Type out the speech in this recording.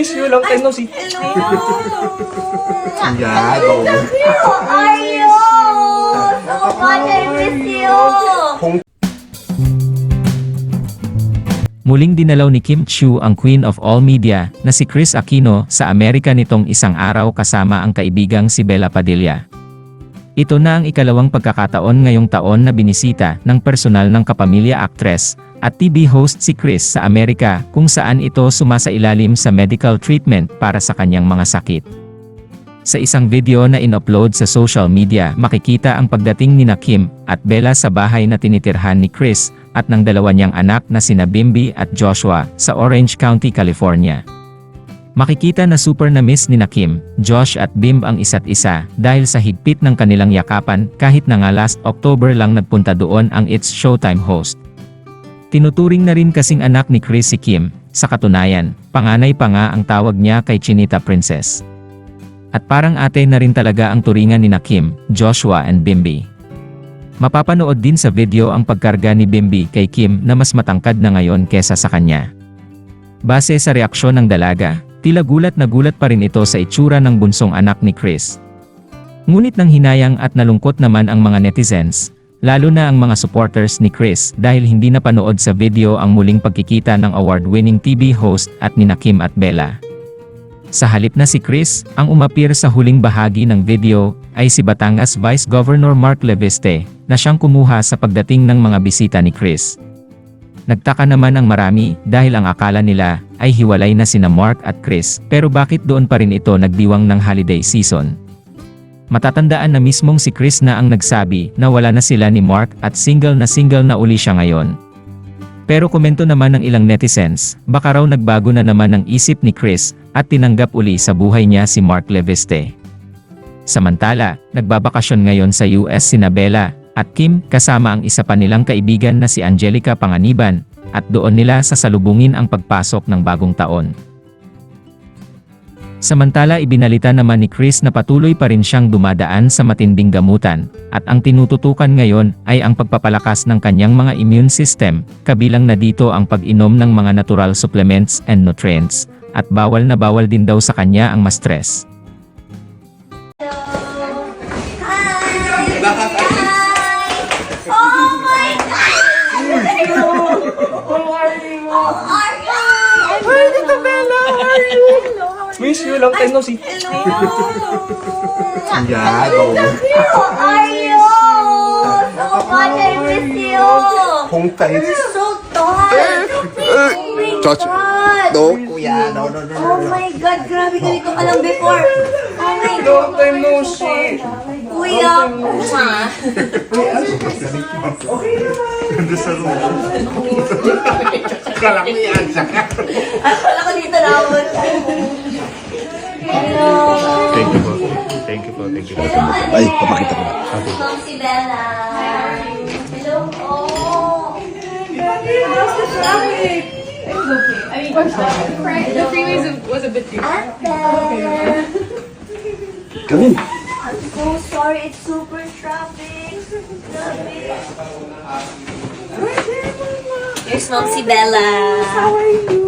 Miss you, long time no see. Yan, oo. How are you? So much I miss you. Muling dinalaw ni Kim Chiu ang Queen of All Media na si Kris Aquino sa Amerika nitong isang araw kasama ang kaibigang si Bella Padilla. Ito na ang ikalawang pagkakataon ngayong taon na binisita ng personal ng kapamilya actress at TV host si Kris sa Amerika kung saan ito sumasailalim sa medical treatment para sa kanyang mga sakit. Sa isang video na in-upload sa social media, makikita ang pagdating ni Kim at Bella sa bahay na tinitirhan ni Kris at ng dalawa niyang anak na sina Bimby at Joshua sa Orange County, California. Makikita na super na-miss ni Kim, Josh at Bimb ang isa't isa dahil sa higpit ng kanilang yakapan kahit na nga last October lang nagpunta doon ang It's Showtime host. Tinuturing na rin kasing anak ni Kris si Kim, sa katunayan, panganay pa nga ang tawag niya kay Chinita Princess. At parang ate na rin talaga ang turingan ni Kim, Joshua and Bimby. Mapapanood din sa video ang pagkarga ni Bimby kay Kim na mas matangkad na ngayon kesa sa kanya. Base sa reaksyon ng dalaga, tila gulat na gulat pa rin ito sa itsura ng bunsong anak ni Kris. Ngunit nang hinayang at nalungkot naman ang mga netizens, lalo na ang mga supporters ni Kris dahil hindi napanood sa video ang muling pagkikita ng award-winning TV host at nina Kim at Bella. Sa halip na si Kris, ang umapir sa huling bahagi ng video ay si Batangas Vice Governor Mark Leviste na siyang kumuha sa pagdating ng mga bisita ni Kris. Nagtaka naman ang marami dahil ang akala nila ay hiwalay na sina Mark at Kris pero bakit doon pa rin ito nagdiwang ng holiday season? Matatandaan na mismong si Kris na ang nagsabi na wala na sila ni Mark at single na uli siya ngayon. Pero komento naman ng ilang netizens, baka raw nagbago na naman ang isip ni Kris at tinanggap uli sa buhay niya si Mark Leviste. Samantala, nagbabakasyon ngayon sa US sina Bella at Kim kasama ang isa pa nilang kaibigan na si Angelica Panganiban at doon nila sasalubungin ang pagpasok ng bagong taon. Samantala ibinalita naman ni Kris na patuloy pa rin siyang dumadaan sa matinding gamutan at ang tinututukan ngayon ay ang pagpapalakas ng kanyang mga immune system, kabilang na dito ang pag-inom ng mga natural supplements and nutrients at bawal na bawal din daw sa kanya ang ma-stress. Hi, Tita Bella, how are you? Miss you, long time no see. Yan, oo. How are you? So much I miss you. Hong tayo. So tired. Oh my Josh. God. No, kuya. No. Oh my God, grabe ganito ka lang before. Oh my God. Long time no see. Kuya, ma. Ganda sa room. Kala ko yan. Akala ko dito na ako. Hello. Thank you po. Thank you. Ay, papakita ko. Ma'am si Bella. Hello po. It was okay. I mean, the freeways was a bit too. Ate. Come in. I'm so sorry. It's super traffic. Grabe. Here's Mom si Bella. How are you?